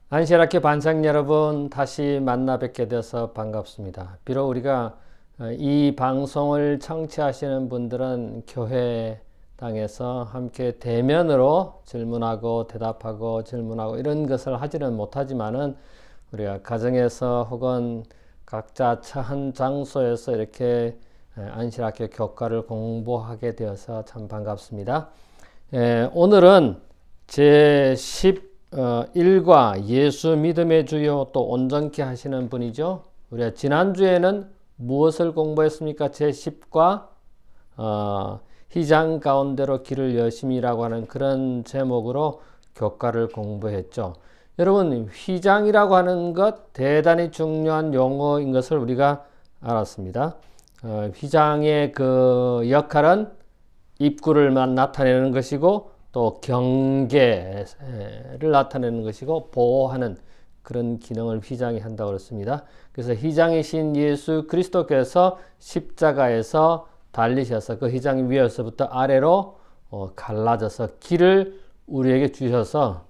안시락교 반상 여러분, 다시 만나 뵙게 돼서 반갑습니다. 비록 우리가 이 방송을 청취하시는 분들은 교회 당에서 함께 대면으로 질문하고 대답하고 질문하고 이런 것을 하지는 못하지만은 우리가 가정에서 혹은 각자 처한 장소에서 이렇게 안시락교 교과를 공부하게 되어서 참 반갑습니다. 오늘은 제 11과 예수 믿음의 주요 또 온전케 하시는 분이죠. 우리가 지난주에는 무엇을 공부했습니까? 제 10과 휘장 가운데로 길을 여심이라고 하는 그런 제목으로 교과를 공부했죠. 여러분, 휘장이라고 하는 것 대단히 중요한 용어인 것을 우리가 알았습니다. 휘장의 그 역할은 입구를 나타내는 것이고 또 경계를 나타내는 것이고 보호하는 그런 기능을 휘장이 한다고 그랬습니다. 그래서 휘장이신 예수 그리스도께서 십자가에서 달리셔서 그 휘장 위에서부터 아래로 갈라져서 길을 우리에게 주셔서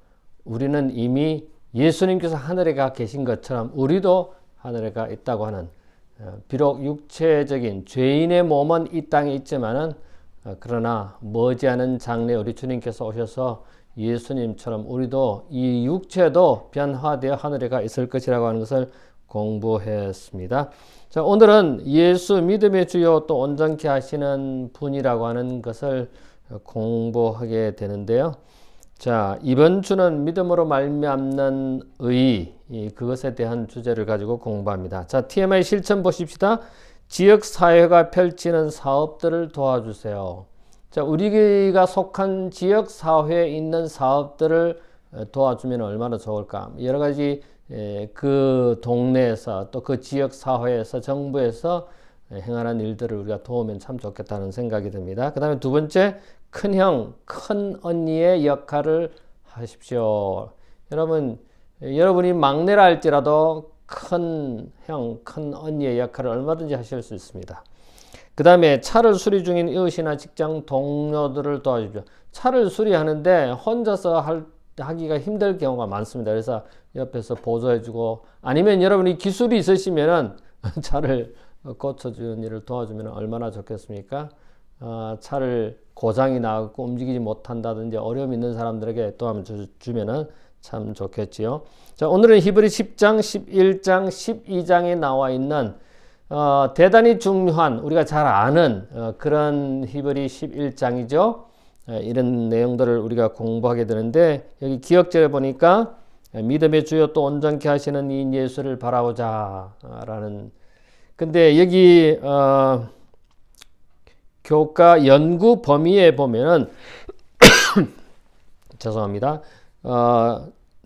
우리는 이미 예수님께서 하늘에 가 계신 것처럼 우리도 하늘에 가 있다고 하는, 비록 육체적인 죄인의 몸은 이 땅에 있지만은 그러나 머지않은 장래 우리 주님께서 오셔서 예수님처럼 우리도 이 육체도 변화되어 하늘에 가 있을 것이라고 하는 것을 공부했습니다. 자, 오늘은 예수 믿음의 주요 또 온전케 하시는 분이라고 하는 것을 공부하게 되는데요. 자, 이번 주는 믿음으로 말미암는 의, 그것에 대한 주제를 가지고 공부합니다. 자, TMI 실천 보십시다. 지역사회가 펼치는 사업들을 도와주세요. 자, 우리가 속한 지역사회에 있는 사업들을 도와주면 얼마나 좋을까. 여러 가지 그 동네에서 또 그 지역사회에서 정부에서 행하는 일들을 우리가 도우면 참 좋겠다는 생각이 듭니다. 그 다음에 두 번째, 큰형, 큰 언니의 역할을 하십시오. 여러분이 막내라 할지라도 큰 형, 큰 언니의 역할을 얼마든지 하실 수 있습니다. 그 다음에 차를 수리 중인 이웃이나 직장 동료들을 도와주십시오. 차를 수리하는데 혼자서 하기가 힘들 경우가 많습니다. 그래서 옆에서 보조해주고, 아니면 여러분이 기술이 있으시면은 차를 고쳐주는 일을 도와주면 얼마나 좋겠습니까? 차를 고장이 나고 움직이지 못한다든지 어려움 있는 사람들에게 도와주면은 참 좋겠지요. 자, 오늘은 히브리 10장, 11장, 12장에 나와 있는 대단히 중요한, 우리가 잘 아는 그런 히브리 11장이죠. 이런 내용들을 우리가 공부하게 되는데, 여기 기억절에 보니까 믿음의 주요 또 온전케 하시는 이 예수를 바라보자 라는, 근데 여기 교과 연구 범위에 보면은 죄송합니다.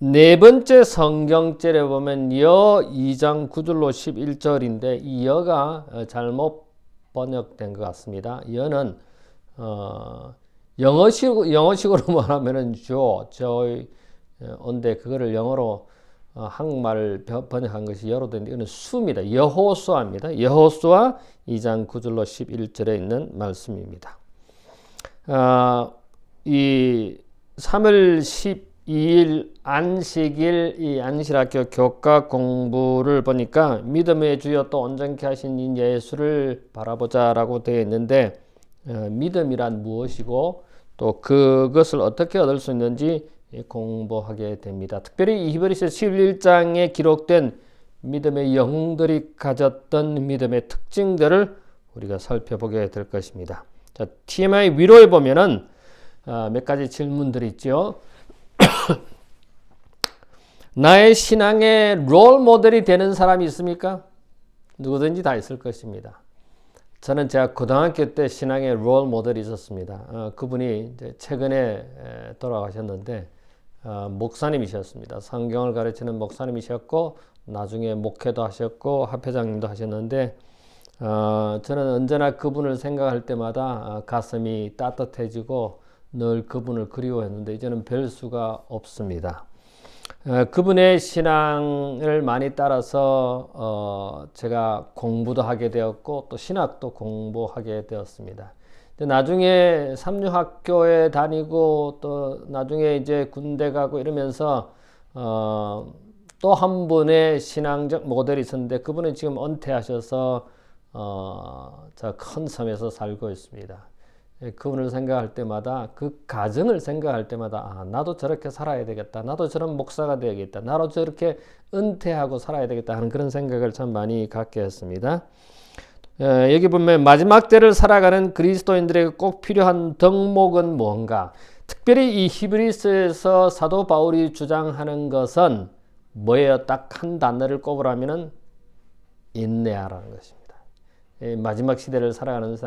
네 번째 성경절에 보면 여 2장 9절로 11절인데 이 여가 잘못 번역된 것 같습니다. 여는 영어식으로 말하면은 on데 그거를 영어로 한국말을 번역한 것이 여로 되는데 이거는 수입니다. 여호수아입니다. 여호수아 2장 9절로 11절에 있는 말씀입니다. 이 3월 12일 안식일 이 안식학교 교과 공부를 보니까 믿음의 주여 또 온전케 하신 이 예수를 바라보자라고 되어 있는데, 믿음이란 무엇이고 또 그것을 어떻게 얻을 수 있는지 공부하게 됩니다. 특별히 이 히브리서 11장에 기록된 믿음의 영웅들이 가졌던 믿음의 특징들을 우리가 살펴보게 될 것입니다. 자, TMI 위로에 보면은 몇 가지 질문들이 있죠. 나의 신앙의 롤 모델이 되는 사람이 있습니까? 누구든지 다 있을 것입니다. 저는 제가 고등학교 때 신앙의 롤 모델이 있었습니다. 그분이 이제 최근에 돌아가셨는데 목사님이셨습니다. 성경을 가르치는 목사님이셨고 나중에 목회도 하셨고 합회장님도 하셨는데 저는 언제나 그분을 생각할 때마다 가슴이 따뜻해지고 늘 그분을 그리워했는데 이제는 뵐 수가 없습니다. 그분의 신앙을 많이 따라서 제가 공부도 하게 되었고 또 신학도 공부하게 되었습니다. 나중에 삼류학교에 다니고 또 나중에 이제 군대 가고 이러면서 또 한 분의 신앙적 모델이 있었는데 그분은 지금 은퇴하셔서 저 큰 섬에서 살고 있습니다. 그분을 생각할 때마다 그 가정을 생각할 때마다 나도 저렇게 살아야 되겠다. 나도 저런 목사가 되겠다. 나도 저렇게 은퇴하고 살아야 되겠다 하는 그런 생각을 참 많이 갖게 했습니다. 여기 보면 마지막 때를 살아가는 그리스도인들에게 꼭 필요한 덕목은 뭔가? 특별히 이 히브리서에서 사도 바울이 주장하는 것은 뭐예요? 딱 한 단어를 꼽으라면은 인내하라는 것입니다. 마지막 시대를 살아가는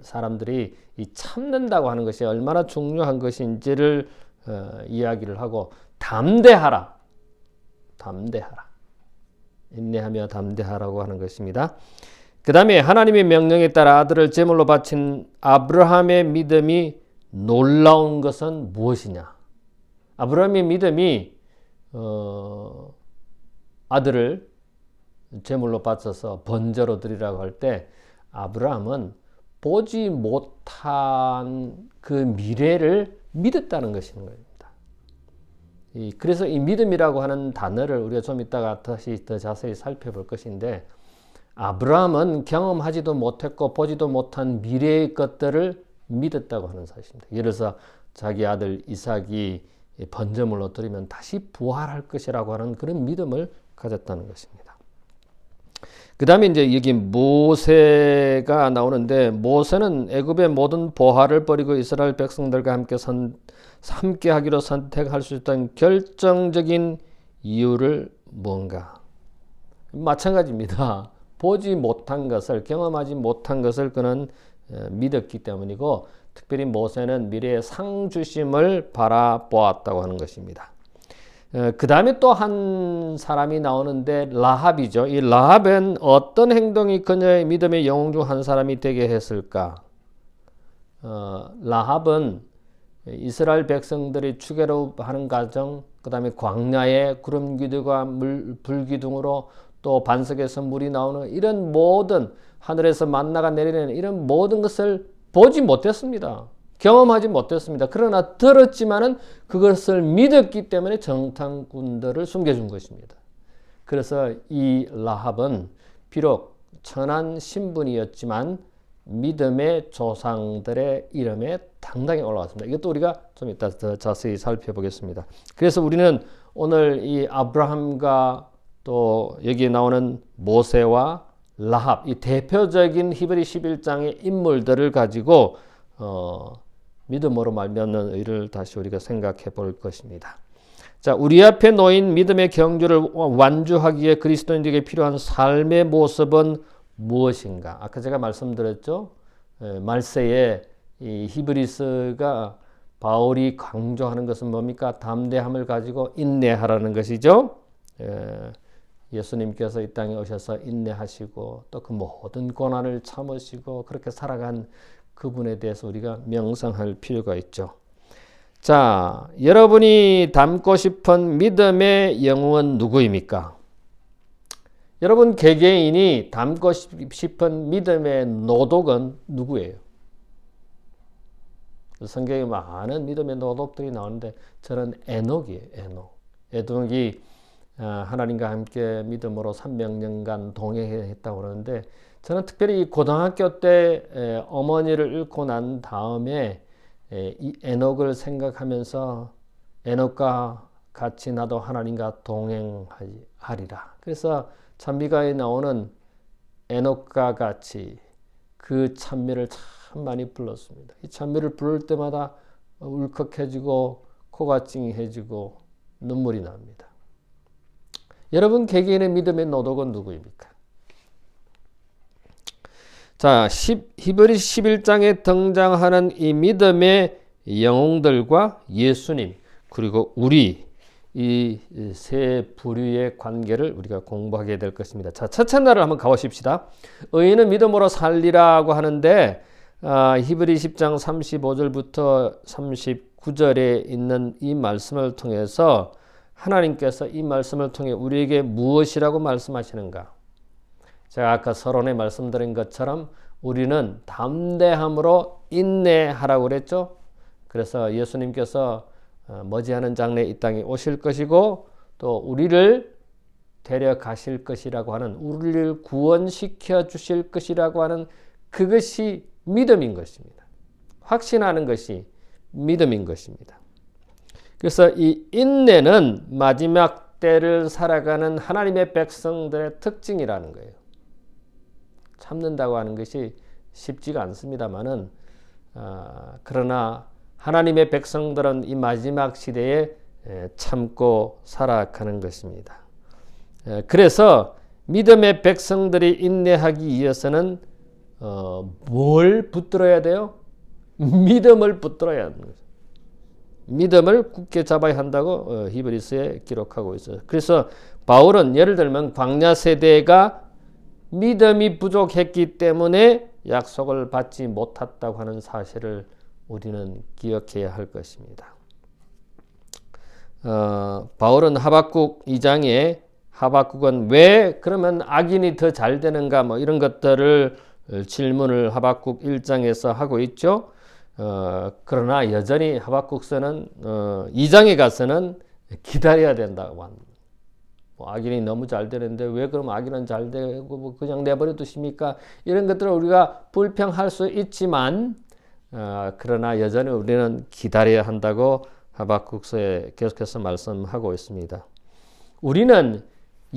사람들이 이 참는다고 하는 것이 얼마나 중요한 것인지를 이야기를 하고 담대하라. 인내하며 담대하라고 하는 것입니다. 그 다음에 하나님의 명령에 따라 아들을 제물로 바친 아브라함의 믿음이 놀라운 것은 무엇이냐? 아브라함의 믿음이 아들을 제물로 바쳐서 번제로 드리라고 할 때 아브라함은 보지 못한 그 미래를 믿었다는 것인 겁니다. 그래서 이 믿음이라고 하는 단어를 우리가 좀 이따가 다시 더 자세히 살펴볼 것인데 아브라함은 경험하지도 못했고 보지도 못한 미래의 것들을 믿었다고 하는 사실입니다. 예를 들어서 자기 아들 이삭이 번제물로 드리면 다시 부활할 것이라고 하는 그런 믿음을 가졌다는 것입니다. 그 다음에 이제 여기 모세가 나오는데 모세는 애굽의 모든 보화를 버리고 이스라엘 백성들과 함께 하기로 선택할 수 있던 결정적인 이유를 뭔가? 마찬가지입니다. 보지 못한 것을 경험하지 못한 것을 그는 믿었기 때문이고 특별히 모세는 미래의 상 주심을 바라보았다고 하는 것입니다. 그 다음에 또 한 사람이 나오는데 라합이죠. 이 라합은 어떤 행동이 그녀의 믿음의 영웅 중 한 사람이 되게 했을까? 라합은 이스라엘 백성들이 추계로하는 과정, 그 다음에 광야의 구름기둥과 불기둥으로 또 반석에서 물이 나오는 이런 모든 하늘에서 만나가 내리는 이런 모든 것을 보지 못했습니다. 경험하지 못했습니다. 그러나 들었지만은 그것을 믿었기 때문에 정탐꾼들을 숨겨준 것입니다. 그래서 이 라합은 비록 천한 신분이었지만 믿음의 조상들의 이름에 당당히 올라왔습니다. 이것도 우리가 좀 이따 더 자세히 살펴보겠습니다. 그래서 우리는 오늘 이 아브라함과 또 여기에 나오는 모세와 라합, 이 대표적인 히브리 11장의 인물들을 가지고 믿음으로 말미암는 의를 다시 우리가 생각해 볼 것입니다. 자, 우리 앞에 놓인 믿음의 경주를 완주하기에 그리스도인들에게 필요한 삶의 모습은 무엇인가? 아까 제가 말씀드렸죠. 말세에 이 히브리서가 바울이 강조하는 것은 뭡니까? 담대함을 가지고 인내하라는 것이죠. 예수님께서 이 땅에 오셔서 인내하시고 또 그 모든 고난을 참으시고 그렇게 살아간 그분에 대해서 우리가 명상할 필요가 있죠. 자, 여러분이 닮고 싶은 믿음의 영웅은 누구입니까? 여러분 개개인이 닮고 싶은 믿음의 노독은 누구예요? 성경에 많은 믿음의 노독들이 나오는데 저는 에녹이에요. 에녹이 하나님과 함께 믿음으로 300년간 동행했다고 그러는데 저는 특별히 고등학교 때 어머니를 잃고 난 다음에 이 에녹을 생각하면서 에녹과 같이 나도 하나님과 동행하리라. 그래서 찬미가에 나오는 에녹과 같이 그 찬미를 참 많이 불렀습니다. 이 찬미를 부를 때마다 울컥해지고 코가 찡해지고 눈물이 납니다. 여러분 개개인의 믿음의 노독은 누구입니까? 자, 히브리 11장에 등장하는 이 믿음의 영웅들과 예수님 그리고 우리 이 세 부류의 관계를 우리가 공부하게 될 것입니다. 자, 첫째 날을 한번 가보십시다. 의인은 믿음으로 살리라고 하는데 히브리 10장 35절부터 39절에 있는 이 말씀을 통해서 하나님께서 이 말씀을 통해 우리에게 무엇이라고 말씀하시는가? 제가 아까 서론에 말씀드린 것처럼 우리는 담대함으로 인내하라고 그랬죠. 그래서 예수님께서 머지않은 장래에 이 땅에 오실 것이고 또 우리를 데려가실 것이라고 하는, 우리를 구원시켜 주실 것이라고 하는 그것이 믿음인 것입니다. 확신하는 것이 믿음인 것입니다. 그래서 이 인내는 마지막 때를 살아가는 하나님의 백성들의 특징이라는 거예요. 참는다고 하는 것이 쉽지가 않습니다만은, 그러나 하나님의 백성들은 이 마지막 시대에 참고 살아가는 것입니다. 그래서 믿음의 백성들이 인내하기 위해서는 뭘 붙들어야 돼요? 믿음을 붙들어야 하는 거죠. 믿음을 굳게 잡아야 한다고 히브리서에 기록하고 있어요. 그래서 바울은 예를 들면 광야 세대가 믿음이 부족했기 때문에 약속을 받지 못했다고 하는 사실을 우리는 기억해야 할 것입니다. 바울은 하박국 2장에 하박국은 왜 그러면 악인이 더 잘 되는가 뭐 이런 것들을 질문을 하박국 1장에서 하고 있죠. 그러나 여전히 하박국서는 2장에 가서는 기다려야 된다고 합니다. 뭐 악인이 너무 잘 되는데 왜 그럼 악인은 잘 되고 뭐 그냥 내버려 두십니까? 이런 것들을 우리가 불평할 수 있지만 그러나 여전히 우리는 기다려야 한다고 하박국서에 계속해서 말씀하고 있습니다. 우리는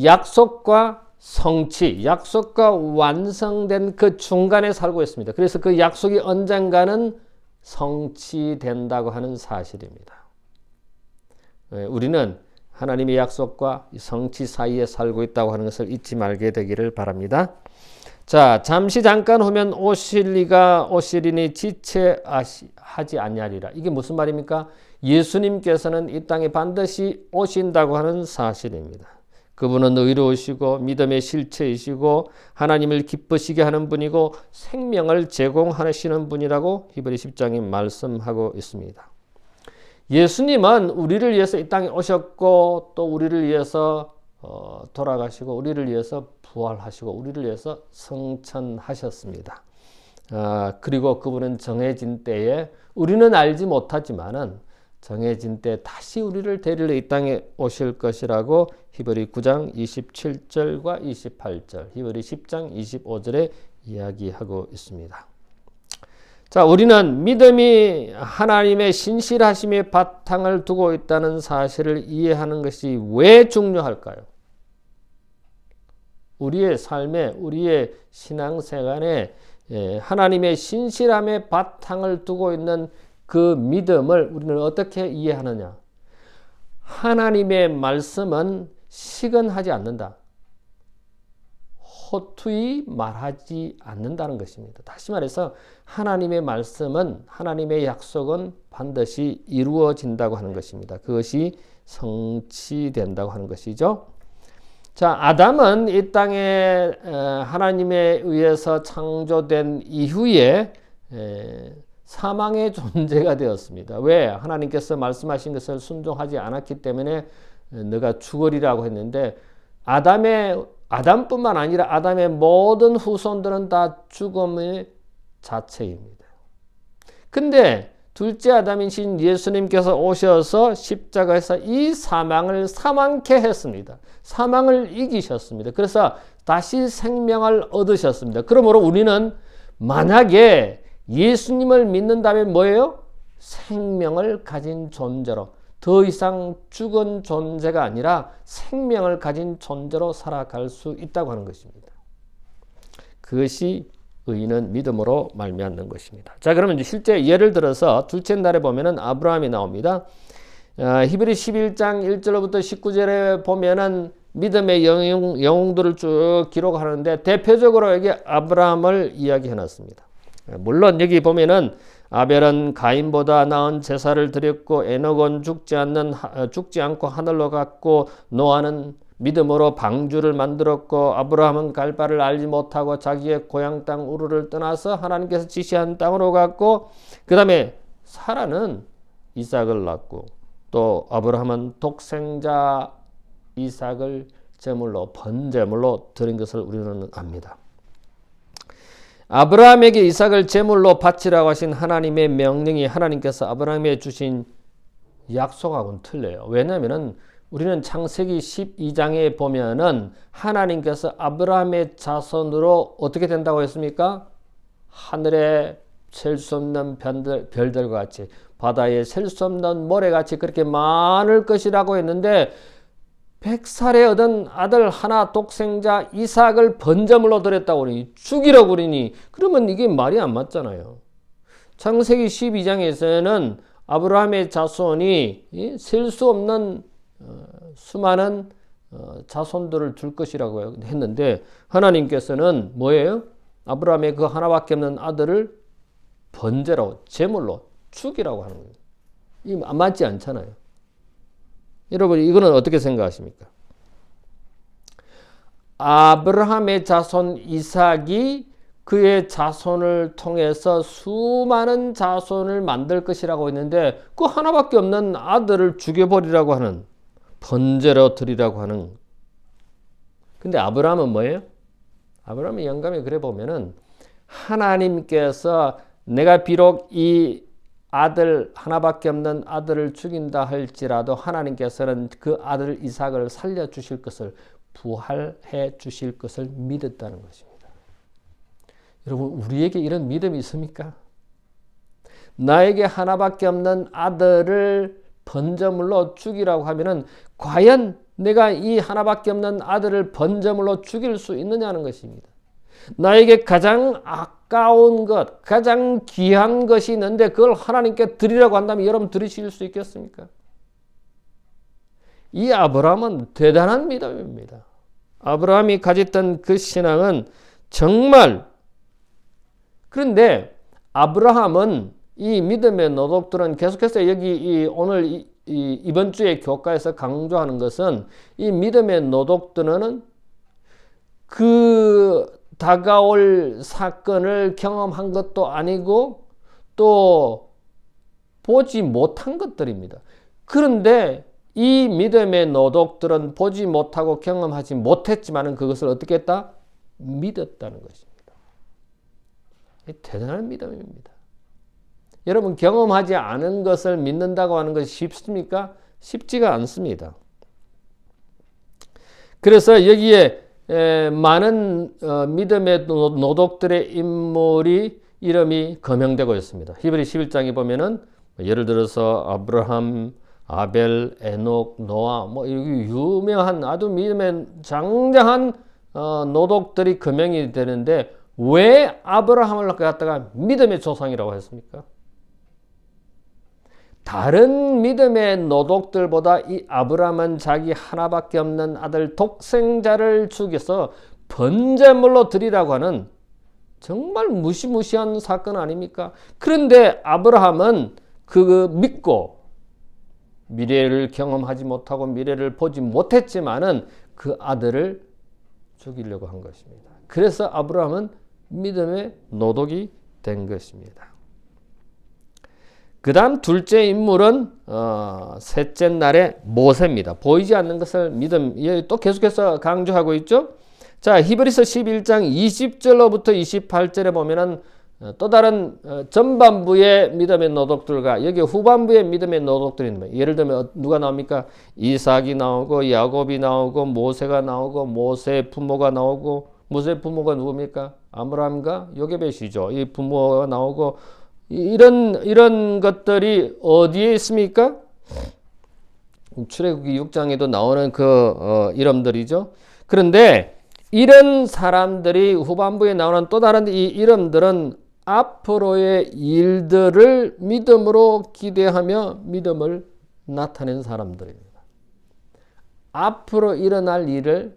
약속과 성취, 약속과 완성된 그 중간에 살고 있습니다. 그래서 그 약속이 언젠가는 성취된다고 하는 사실입니다. 우리는 하나님의 약속과 성취 사이에 살고 있다고 하는 것을 잊지 말게 되기를 바랍니다. 자, 잠깐 후면 오시리니 지체하지 아니하리라. 이게 무슨 말입니까? 예수님께서는 이 땅에 반드시 오신다고 하는 사실입니다. 그분은 의로우시고 믿음의 실체이시고 하나님을 기쁘시게 하는 분이고 생명을 제공하시는 분이라고 히브리 10장이 말씀하고 있습니다. 예수님은 우리를 위해서 이 땅에 오셨고 또 우리를 위해서 돌아가시고 우리를 위해서 부활하시고 우리를 위해서 승천하셨습니다. 그리고 그분은 정해진 때에 우리는 알지 못하지만은 정해진 때 다시 우리를 데리러 이 땅에 오실 것이라고 히브리 9장 27절과 28절, 히브리 10장 25절에 이야기하고 있습니다. 자, 우리는 믿음이 하나님의 신실하심의 바탕을 두고 있다는 사실을 이해하는 것이 왜 중요할까요? 우리의 삶에, 우리의 신앙생활에 하나님의 신실함의 바탕을 두고 있는 그 믿음을 우리는 어떻게 이해하느냐? 하나님의 말씀은 시건하지 않는다. 허투이 말하지 않는다는 것입니다. 다시 말해서 하나님의 말씀은, 하나님의 약속은 반드시 이루어진다고 하는 것입니다. 그것이 성취된다고 하는 것이죠. 자, 아담은 이 땅에 하나님에 의해서 창조된 이후에 사망의 존재가 되었습니다. 왜? 하나님께서 말씀하신 것을 순종하지 않았기 때문에 너가 죽으리라고 했는데 아담뿐만 아니라 아담의 모든 후손들은 다 죽음의 자체입니다. 근데 둘째 아담이신 예수님께서 오셔서 십자가에서 이 사망을 사망케 했습니다. 사망을 이기셨습니다. 그래서 다시 생명을 얻으셨습니다. 그러므로 우리는 만약에 예수님을 믿는다면 뭐예요? 생명을 가진 존재로, 더 이상 죽은 존재가 아니라 생명을 가진 존재로 살아갈 수 있다고 하는 것입니다. 그것이 의인은 믿음으로 말미암는 것입니다. 자, 그러면 이제 실제 예를 들어서 둘째 날에 보면은 아브라함이 나옵니다. 히브리 11장 1절부터 19절에 보면은 믿음의 영웅들을 쭉 기록하는데 대표적으로 여기 아브라함을 이야기해 놨습니다. 물론 여기 보면은 아벨은 가인보다 나은 제사를 드렸고 에녹은 죽지 않고 하늘로 갔고 노아는 믿음으로 방주를 만들었고 아브라함은 갈 바를 알지 못하고 자기의 고향 땅 우르를 떠나서 하나님께서 지시한 땅으로 갔고 그 다음에 사라는 이삭을 낳고 또 아브라함은 독생자 이삭을 제물로 번제물로 드린 것을 우리는 압니다. 아브라함에게 이삭을 제물로 바치라고 하신 하나님의 명령이 하나님께서 아브라함에게 주신 약속하고는 틀려요. 왜냐하면 우리는 창세기 12장에 보면은 하나님께서 아브라함의 자손으로 어떻게 된다고 했습니까? 하늘에 셀 수 없는 별들과 같이 바다에 셀 수 없는 모래같이 그렇게 많을 것이라고 했는데 100살에 얻은 아들 하나 독생자 이삭을 번제물로 드렸다고 그러니 죽이라고 그러니 그러면 이게 말이 안 맞잖아요. 창세기 12장에서는 아브라함의 자손이 셀 수 없는 수많은 자손들을 줄 것이라고 했는데 하나님께서는 뭐예요? 아브라함의 그 하나밖에 없는 아들을 번제로 제물로 죽이라고 하는 거예요. 이게 안 맞지 않잖아요. 여러분 이거는 어떻게 생각하십니까? 아브라함의 자손 이삭이 그의 자손을 통해서 수많은 자손을 만들 것이라고 했는데 그 하나밖에 없는 아들을 죽여버리라고 하는 번제로 드리라고 하는. 근데 아브라함은 뭐예요? 아브라함의 영감에 그래 보면은 하나님께서 내가 비록 이 아들 하나밖에 없는 아들을 죽인다 할지라도 하나님께서는 그 아들 이삭을 살려주실 것을 부활해 주실 것을 믿었다는 것입니다. 여러분 우리에게 이런 믿음이 있습니까? 나에게 하나밖에 없는 아들을 번제물로 죽이라고 하면은 과연 내가 이 하나밖에 없는 아들을 번제물로 죽일 수 있느냐는 것입니다. 나에게 가장 아까운 것, 가장 귀한 것이 있는데 그걸 하나님께 드리라고 한다면 여러분 드리실 수 있겠습니까? 이 아브라함은 대단한 믿음입니다. 아브라함이 가졌던 그 신앙은 정말. 그런데 아브라함은 이 믿음의 노독들은 계속해서 여기 오늘 이번 주에 교과에서 강조하는 것은 이 믿음의 노독들은 그 다가올 사건을 경험한 것도 아니고 또 보지 못한 것들입니다. 그런데 이 믿음의 노독들은 보지 못하고 경험하지 못했지만 그것을 어떻게 했다? 믿었다는 것입니다. 대단한 믿음입니다. 여러분 경험하지 않은 것을 믿는다고 하는 것이 쉽습니까? 쉽지가 않습니다. 그래서 여기에 많은 믿음의 노독들의 인물이 이름이 거명되고 있습니다. 히브리 11장에 보면은 예를 들어서 아브라함, 아벨, 에녹, 노아 뭐 유명한 아주 믿음의 장장한 노독들이 거명이 되는데 왜 아브라함을 갖다가 믿음의 조상이라고 했습니까? 다른 믿음의 노독들보다 이 아브라함은 자기 하나밖에 없는 아들 독생자를 죽여서 번제물로 드리라고 하는 정말 무시무시한 사건 아닙니까? 그런데 아브라함은 그 믿고 미래를 경험하지 못하고 미래를 보지 못했지만은 그 아들을 죽이려고 한 것입니다. 그래서 아브라함은 믿음의 노독이 된 것입니다. 그 다음 둘째 인물은 셋째 날의 모세입니다. 보이지 않는 것을 믿음, 또 계속해서 강조하고 있죠. 자, 히브리서 11장 20절로부터 28절에 보면은 또 다른 전반부의 믿음의 노독들과 여기 후반부의 믿음의 노독들이 있는 거예요. 예를 들면 누가 나옵니까? 이삭이 나오고 야곱이 나오고 모세가 나오고 모세의 부모가 나오고 모세의 부모가 누굽니까? 아브라함과 요게벳이죠. 이 부모가 나오고 이런 것들이 어디에 있습니까? 출애굽기 6장에도 나오는 그 이름들이죠. 그런데 이런 사람들이 후반부에 나오는 또 다른 이 이름들은 앞으로의 일들을 믿음으로 기대하며 믿음을 나타낸 사람들입니다. 앞으로 일어날 일을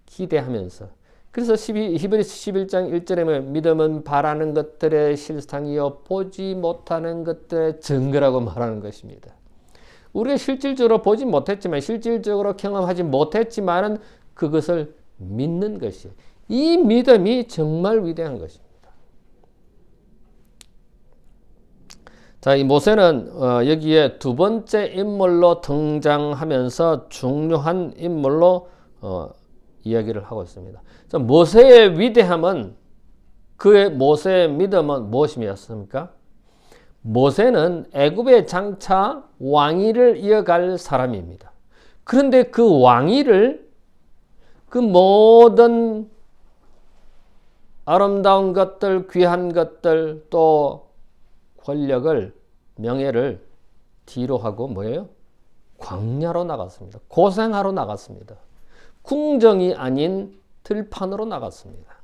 기대하면서. 그래서 히브리서 11장 1절에 보면 믿음은 바라는 것들의 실상이요 보지 못하는 것들의 증거라고 말하는 것입니다. 우리가 실질적으로 보지 못했지만 실질적으로 경험하지 못했지만은 그것을 믿는 것이에요. 이 믿음이 정말 위대한 것입니다. 자, 이 모세는 여기에 두 번째 인물로 등장하면서 중요한 인물로 이야기를 하고 있습니다. 자, 모세의 위대함은 그의 모세의 믿음은 무엇이었습니까? 모세는 애굽의 장차 왕위를 이어갈 사람입니다. 그런데 그 왕위를, 그 모든 아름다운 것들, 귀한 것들, 또 권력을, 명예를 뒤로 하고 뭐예요? 광야로 나갔습니다. 고생하러 나갔습니다. 궁정이 아닌 들판으로 나갔습니다.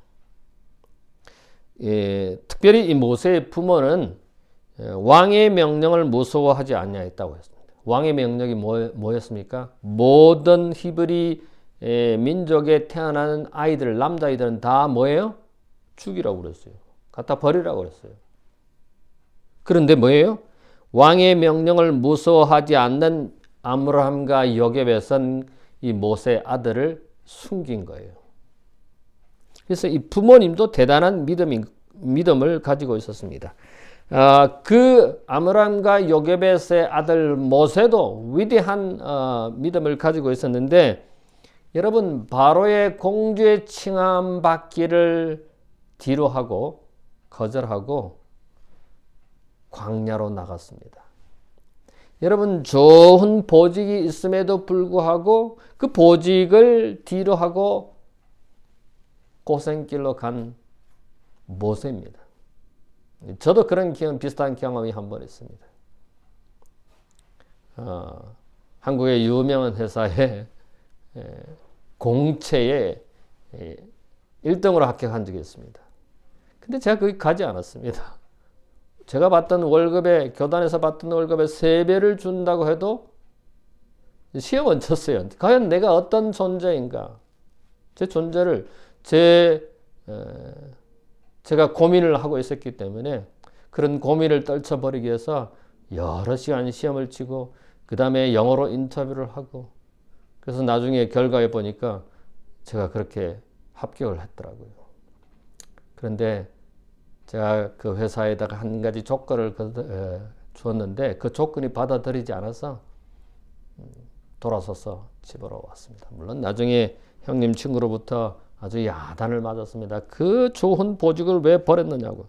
특별히 이 모세의 부모는 왕의 명령을 무서워하지 아니하였다고 했습니다. 왕의 명령이 뭐였습니까? 모든 히브리 민족에 태어나는 아이들, 남자아이들은 다 뭐예요? 죽이라고 그랬어요. 갖다 버리라고 그랬어요. 그런데 뭐예요? 왕의 명령을 무서워하지 않는 아므람과 요깶벳은 이 모세 아들을 숨긴 거예요. 그래서 이 부모님도 대단한 믿음을 가지고 있었습니다. 그 아므람과 요깶벳의 아들 모세도 위대한 믿음을 가지고 있었는데, 여러분, 바로의 공주의 칭함 받기를 뒤로 하고 거절하고 광야로 나갔습니다. 여러분, 좋은 보직이 있음에도 불구하고 그 보직을 뒤로 하고 고생길로 간 모세입니다. 저도 그런 비슷한 경험이 한 번 있습니다. 한국의 유명한 회사에 공채에 1등으로 합격한 적이 있습니다. 근데 제가 거기 가지 않았습니다. 제가 받던 월급에, 교단에서 받던 월급의 3배를 준다고 해도 시험은 쳤어요. 과연 내가 어떤 존재인가? 제 존재를, 제가 고민을 하고 있었기 때문에 그런 고민을 떨쳐버리기 위해서 여러 시간 시험을 치고, 그 다음에 영어로 인터뷰를 하고, 그래서 나중에 결과에 보니까 제가 그렇게 합격을 했더라고요. 그런데 제가 그 회사에다가 한 가지 조건을 주었는데 그 조건이 받아들이지 않아서 돌아서서 집으로 왔습니다. 물론 나중에 형님 친구로부터 아주 야단을 맞았습니다. 그 좋은 보직을 왜 버렸느냐고.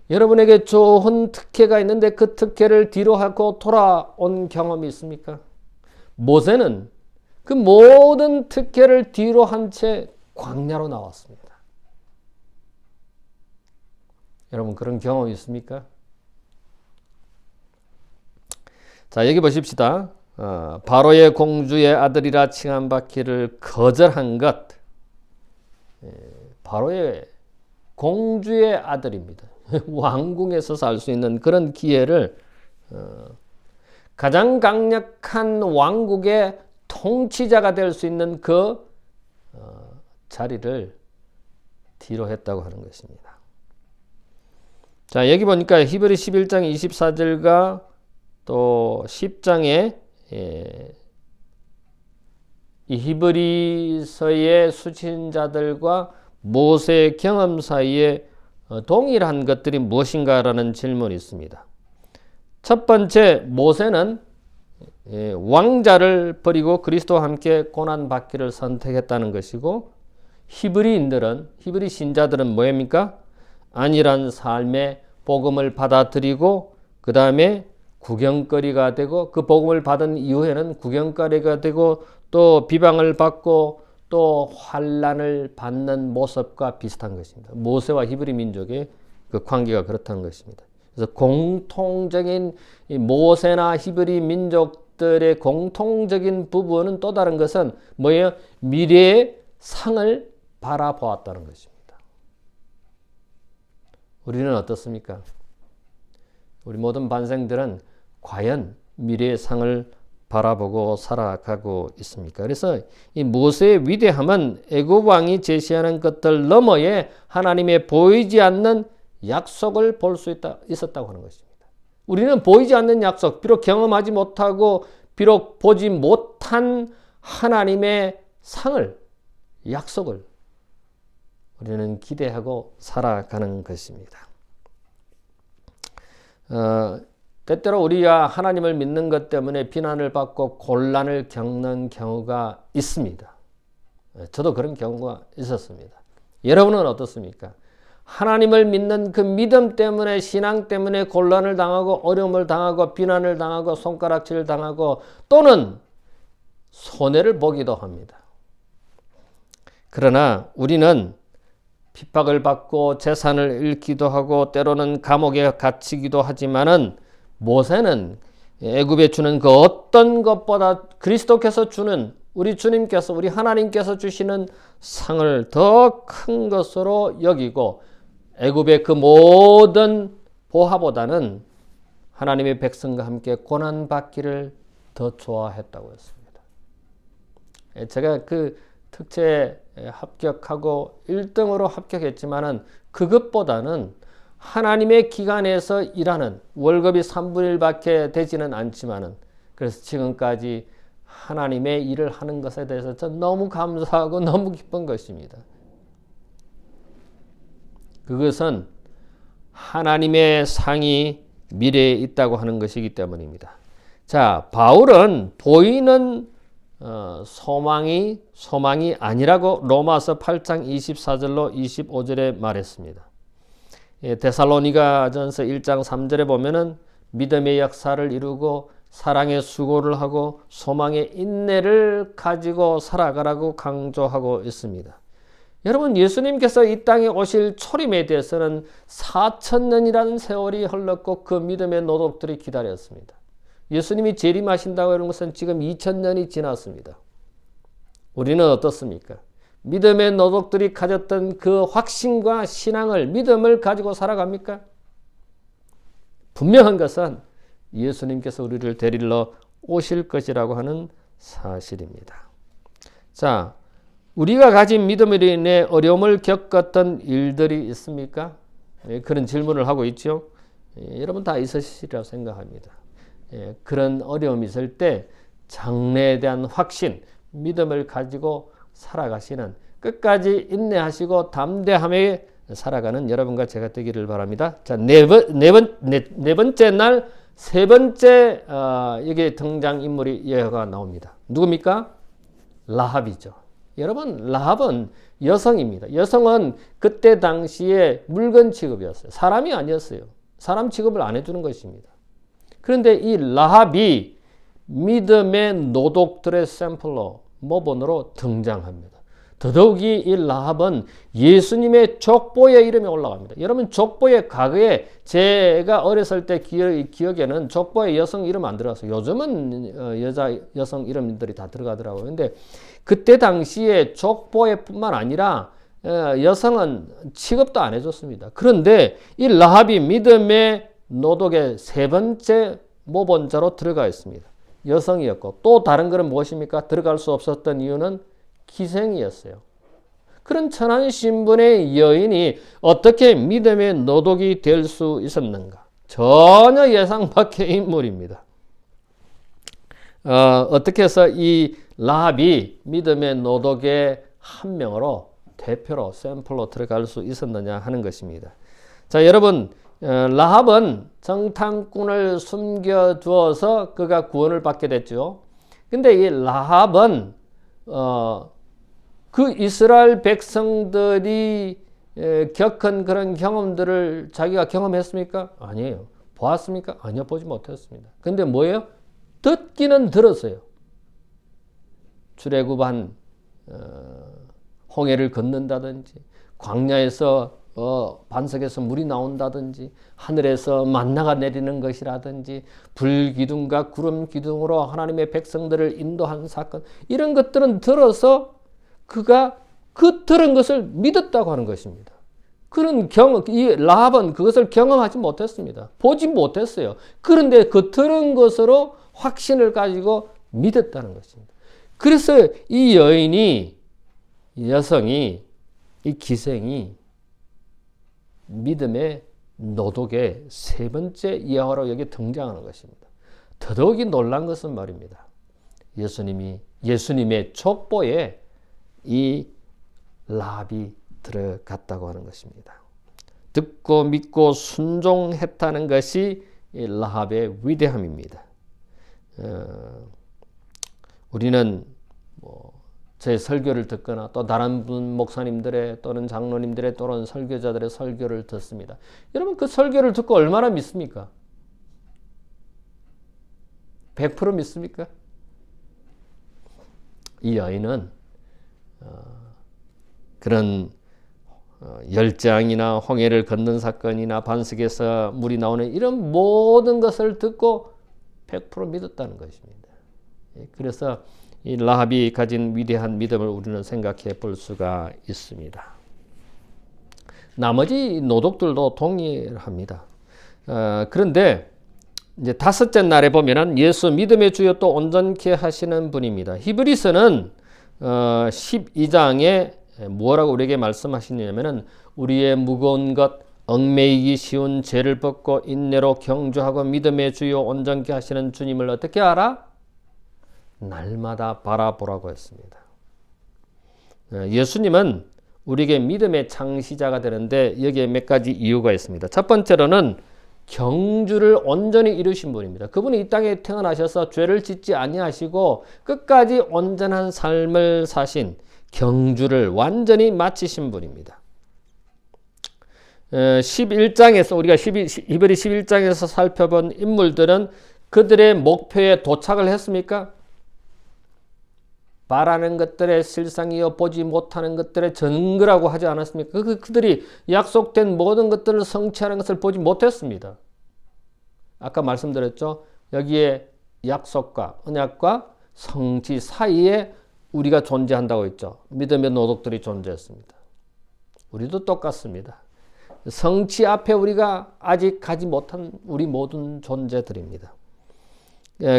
여러분에게 좋은 특혜가 있는데 그 특혜를 뒤로 하고 돌아온 경험이 있습니까? 모세는 그 모든 특혜를 뒤로 한 채 광야로 나왔습니다. 여러분, 그런 경험이 있습니까? 자, 여기 보십시다. 바로의 공주의 아들이라 칭함받기를 거절한 것. 바로의 공주의 아들입니다. 왕궁에서 살 수 있는 그런 기회를, 가장 강력한 왕국의 통치자가 될 수 있는 그 자리를 뒤로 했다고 하는 것입니다. 자, 여기 보니까 히브리 11장 24절과 또 10장에 이 히브리서의 수신자들과 모세의 경험 사이에 동일한 것들이 무엇인가라는 질문이 있습니다. 첫 번째, 모세는 왕자를 버리고 그리스도와 함께 고난받기를 선택했다는 것이고, 히브리 신자들은 뭐입니까? 안일한 삶의 복음을 받아들이고 그 다음에 구경거리가 되고, 그 복음을 받은 이후에는 구경거리가 되고 또 비방을 받고 또 환난을 받는 모습과 비슷한 것입니다. 모세와 히브리 민족의 그 관계가 그렇다는 것입니다. 그래서 공통적인 이 모세나 히브리 민족들의 공통적인 부분은 또 다른 것은 뭐예요? 미래의 상을 바라보았다는 것입니다. 우리는 어떻습니까? 우리 모든 반생들은 과연 미래의 상을 바라보고 살아가고 있습니까? 그래서 이 모세의 위대함은 애굽 왕이 제시하는 것들 너머에 하나님의 보이지 않는 약속을 볼 수 있었다고 하는 것입니다. 우리는 보이지 않는 약속, 비록 경험하지 못하고 비록 보지 못한 하나님의 상을, 약속을 우리는 기대하고 살아가는 것입니다. 때때로 우리가 하나님을 믿는 것 때문에 비난을 받고 곤란을 겪는 경우가 있습니다. 저도 그런 경우가 있었습니다. 여러분은 어떻습니까? 하나님을 믿는 그 믿음 때문에, 신앙 때문에 곤란을 당하고 어려움을 당하고 비난을 당하고 손가락질을 당하고, 또는 손해를 보기도 합니다. 그러나 우리는 핍박을 받고 재산을 잃기도 하고 때로는 감옥에 갇히기도 하지만은 모세는 애굽에 주는 그 어떤 것보다 그리스도께서 주는 우리 주님께서 우리 하나님께서 주시는 상을 더 큰 것으로 여기고 애굽의 그 모든 보화보다는 하나님의 백성과 함께 고난받기를 더 좋아했다고 했습니다. 제가 그 특채에 합격하고 1등으로 합격했지만은 그것보다는 하나님의 기관에서 일하는 월급이 3분의 1밖에 되지는 않지만은 그래서 지금까지 하나님의 일을 하는 것에 대해서 전 너무 감사하고 너무 기쁜 것입니다. 그것은 하나님의 상이 미래에 있다고 하는 것이기 때문입니다. 자, 바울은 보이는 소망이 아니라고 로마서 8장 24절로 25절에 말했습니다. 데살로니가전서 1장 3절에 보면은 믿음의 역사를 이루고 사랑의 수고를 하고 소망의 인내를 가지고 살아가라고 강조하고 있습니다. 여러분, 예수님께서 이 땅에 오실 초림에 대해서는 4,000년이라는 세월이 흘렀고 그 믿음의 노독들이 기다렸습니다. 예수님이 재림하신다고 하는 것은 지금 2,000년이 지났습니다. 우리는 어떻습니까? 믿음의 노독들이 가졌던 그 확신과 신앙을, 믿음을 가지고 살아갑니까? 분명한 것은 예수님께서 우리를 데리러 오실 것이라고 하는 사실입니다. 자, 우리가 가진 믿음으로 인해 어려움을 겪었던 일들이 있습니까? 그런 질문을 하고 있죠. 여러분 다 있으시리라고 생각합니다. 그런 어려움이 있을 때 장래에 대한 확신, 믿음을 가지고 살아가시는 끝까지 인내하시고 담대함에 살아가는 여러분과 제가 되기를 바랍니다. 자, 네 번째 날 세 번째 여기에 등장인물이 예화가 나옵니다. 누굽니까? 라합이죠. 여러분, 라합은 여성입니다. 여성은 그때 당시에 물건 취급이었어요. 사람이 아니었어요. 사람 취급을 안 해주는 것입니다. 그런데 이 라합이 믿음의 노독들의 샘플로 모본으로 등장합니다. 더더욱이 이 라합은 예수님의 족보의 이름이 올라갑니다. 여러분, 족보의 과거에 제가 어렸을 때 기억에는 족보에 여성 이름 안 들어갔어요. 요즘은 여성 이름들이 다 들어가더라고요. 근데 그때 당시에 족보에 뿐만 아니라 여성은 취급도 안 해줬습니다. 그런데 이 라합이 믿음의 노독의 세 번째 모본자로 들어가 있습니다. 여성이었고 또 다른 것은 무엇입니까? 들어갈 수 없었던 이유는 기생이었어요. 그런 천한 신분의 여인이 어떻게 믿음의 노독이 될 수 있었는가? 전혀 예상 밖의 인물입니다. 어떻게 해서 이 라합이 믿음의 노독의 한 명으로 대표로 샘플로 들어갈 수 있었느냐 하는 것입니다. 자, 여러분, 라합은 정탐꾼을 숨겨두어서 그가 구원을 받게 됐죠. 근데 이 라합은 그 이스라엘 백성들이 겪은 그런 경험들을 자기가 경험했습니까? 아니에요. 보았습니까? 아니요, 보지 못했습니다. 근데 뭐예요? 듣기는 들었어요. 출애굽한 홍해를 걷는다든지, 광야에서 반석에서 물이 나온다든지, 하늘에서 만나가 내리는 것이라든지, 불기둥과 구름 기둥으로 하나님의 백성들을 인도한 사건, 이런 것들은 들어서 그가 그 들은 것을 믿었다고 하는 것입니다. 그런 이 라합은 그것을 경험하지 못했습니다. 보지 못했어요. 그런데 그 들은 것으로 확신을 가지고 믿었다는 것입니다. 그래서 이 여성이, 이 기생이 믿음의 노독의 세 번째 예화로 여기 등장하는 것입니다. 더더욱이 놀란 것은 말입니다. 예수님의 족보에 이 라합이 들어갔다고 하는 것입니다. 듣고 믿고 순종했다는 것이 이 라합의 위대함입니다. 우리는 제 설교를 듣거나 또 다른 분 목사님들의 또는 장로님들의 또는 설교자들의 설교를 듣습니다. 여러분, 그 설교를 듣고 얼마나 믿습니까? 100% 믿습니까? 이 여인은 그런 열장이나 홍해를 건넌 사건이나 반석에서 물이 나오는 이런 모든 것을 듣고 100% 믿었다는 것입니다. 그래서 이 라합이 가진 위대한 믿음을 우리는 생각해 볼 수가 있습니다. 나머지 노독들도 동일합니다. 그런데 이제 다섯째 날에 보면은 예수 믿음의 주여 또 온전케 하시는 분입니다. 히브리서는 12장에 뭐라고 우리에게 말씀하시냐면은 우리의 무거운 것 얽매이기 쉬운 죄를 벗고 인내로 경주하고 믿음의 주여 온전케 하시는 주님을 어떻게 알아? 날마다 바라보라고 했습니다. 예수님은 우리에게 믿음의 창시자가 되는데 여기에 몇 가지 이유가 있습니다. 첫 번째로는 경주를 온전히 이루신 분입니다. 그분이 이 땅에 태어나셔서 죄를 짓지 아니하시고 끝까지 온전한 삶을 사신 경주를 완전히 마치신 분입니다. 11장에서 우리가 히브리 11장에서 살펴본 인물들은 그들의 목표에 도착을 했습니까? 바라는 것들의 실상이요 보지 못하는 것들의 증거라고 하지 않았습니까? 그들이 약속된 모든 것들을 성취하는 것을 보지 못했습니다. 아까 말씀드렸죠. 여기에 약속과 언약과 성취 사이에 우리가 존재한다고 했죠. 믿음의 노독들이 존재했습니다. 우리도 똑같습니다. 성취 앞에 우리가 아직 가지 못한 우리 모든 존재들입니다.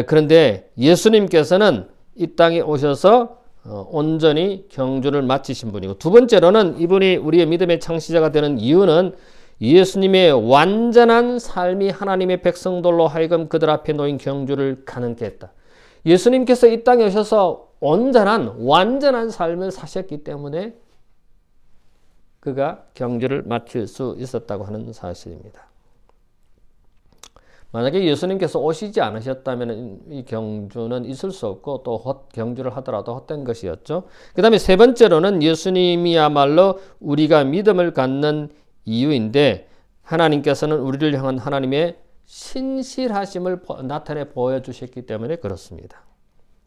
그런데 예수님께서는 이 땅에 오셔서 온전히 경주를 마치신 분이고, 두 번째로는 이분이 우리의 믿음의 창시자가 되는 이유는 예수님의 완전한 삶이 하나님의 백성들로 하여금 그들 앞에 놓인 경주를 가능케 했다. 예수님께서 이 땅에 오셔서 완전한 삶을 사셨기 때문에 그가 경주를 마칠 수 있었다고 하는 사실입니다. 만약에 예수님께서 오시지 않으셨다면 이 경주는 있을 수 없고 또 경주를 하더라도 헛된 것이었죠. 그 다음에 세 번째로는 예수님이야말로 우리가 믿음을 갖는 이유인데, 하나님께서는 우리를 향한 하나님의 신실하심을 나타내 보여주셨기 때문에 그렇습니다.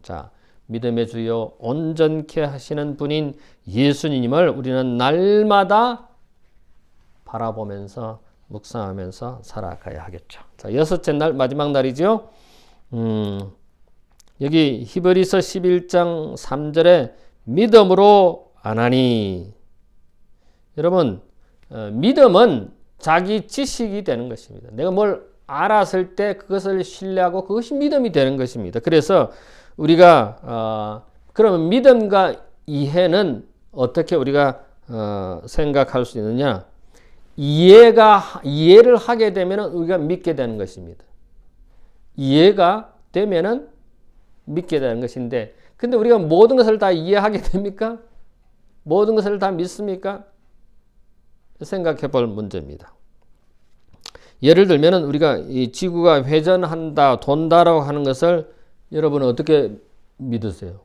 자, 믿음의 주여 온전케 하시는 분인 예수님을 우리는 날마다 바라보면서 묵상하면서 살아가야 하겠죠. 자, 여섯째 날, 마지막 날이죠. 여기 히브리서 11장 3절에 믿음으로 안하니. 여러분, 믿음은 자기 지식이 되는 것입니다. 내가 뭘 알았을 때 그것을 신뢰하고 그것이 믿음이 되는 것입니다. 그래서 우리가 그러면 믿음과 이해는 어떻게 우리가 생각할 수 있느냐? 이해를 하게 되면 우리가 믿게 되는 것입니다. 이해가 되면은 믿게 되는 것인데, 근데 우리가 모든 것을 다 이해하게 됩니까? 모든 것을 다 믿습니까? 생각해 볼 문제입니다. 예를 들면 우리가 이 지구가 회전한다, 돈다라고 하는 것을 여러분은 어떻게 믿으세요?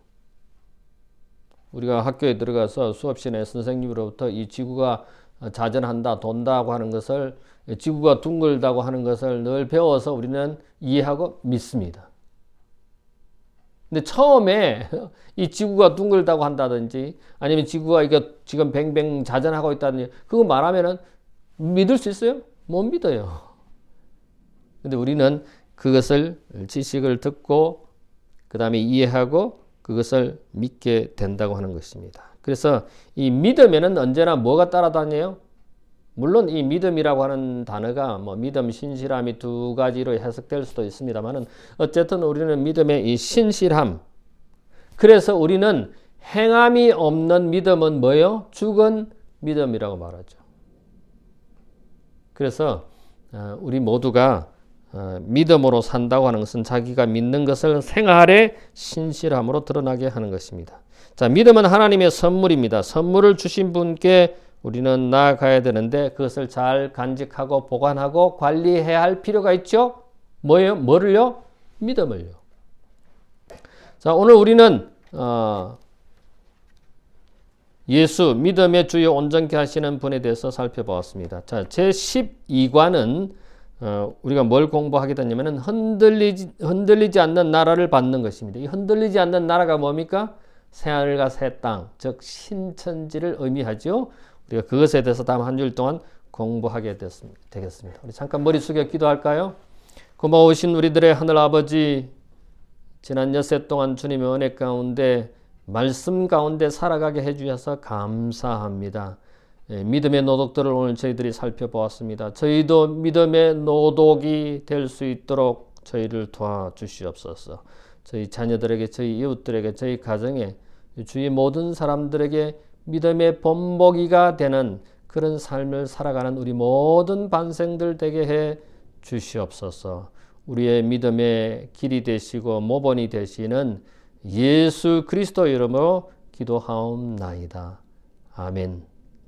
우리가 학교에 들어가서 수업 시간에 선생님으로부터 이 지구가 자전한다, 돈다고 하는 것을, 지구가 둥글다고 하는 것을 늘 배워서 우리는 이해하고 믿습니다. 근데 처음에 이 지구가 둥글다고 한다든지 아니면 지구가 이거 지금 뱅뱅 자전하고 있다든지 그거 말하면은 믿을 수 있어요? 못 믿어요. 근데 우리는 그것을 지식을 듣고 그 다음에 이해하고 그것을 믿게 된다고 하는 것입니다. 그래서 이 믿음에는 언제나 뭐가 따라다녀요? 물론 이 믿음이라고 하는 단어가 믿음, 신실함이 두 가지로 해석될 수도 있습니다만은 어쨌든 우리는 믿음의 이 신실함. 그래서 우리는 행함이 없는 믿음은 뭐예요? 죽은 믿음이라고 말하죠. 그래서 우리 모두가 믿음으로 산다고 하는 것은 자기가 믿는 것을 생활의 신실함으로 드러나게 하는 것입니다. 자, 믿음은 하나님의 선물입니다. 선물을 주신 분께 우리는 나아가야 되는데 그것을 잘 간직하고 보관하고 관리해야 할 필요가 있죠. 뭐예요? 뭐를요? 믿음을요. 자, 오늘 우리는 예수 믿음의 주여 온전케 하시는 분에 대해서 살펴보았습니다. 자, 제12과는 우리가 뭘 공부하게 되냐면 흔들리지 않는 나라를 받는 것입니다. 이 흔들리지 않는 나라가 뭡니까? 새하늘과 새 땅, 즉 신천지를 의미하죠. 우리가 그것에 대해서 다음 한 주일 동안 공부하게 되겠습니다. 우리 잠깐 머리 숙여 기도할까요? 고마우신 우리들의 하늘 아버지, 지난 엿새 동안 주님의 은혜 가운데 말씀 가운데 살아가게 해주셔서 감사합니다. 믿음의 노독들을 오늘 저희들이 살펴보았습니다. 저희도 믿음의 노독이 될 수 있도록 저희를 도와주시옵소서. 저희 자녀들에게, 저희 이웃들에게, 저희 가정에, 주위 모든 사람들에게 믿음의 본보기가 되는 그런 삶을 살아가는 우리 모든 반생들 되게 해 주시옵소서. 우리의 믿음의 길이 되시고 모본이 되시는 예수 그리스도 이름으로 기도하옵나이다. 아멘.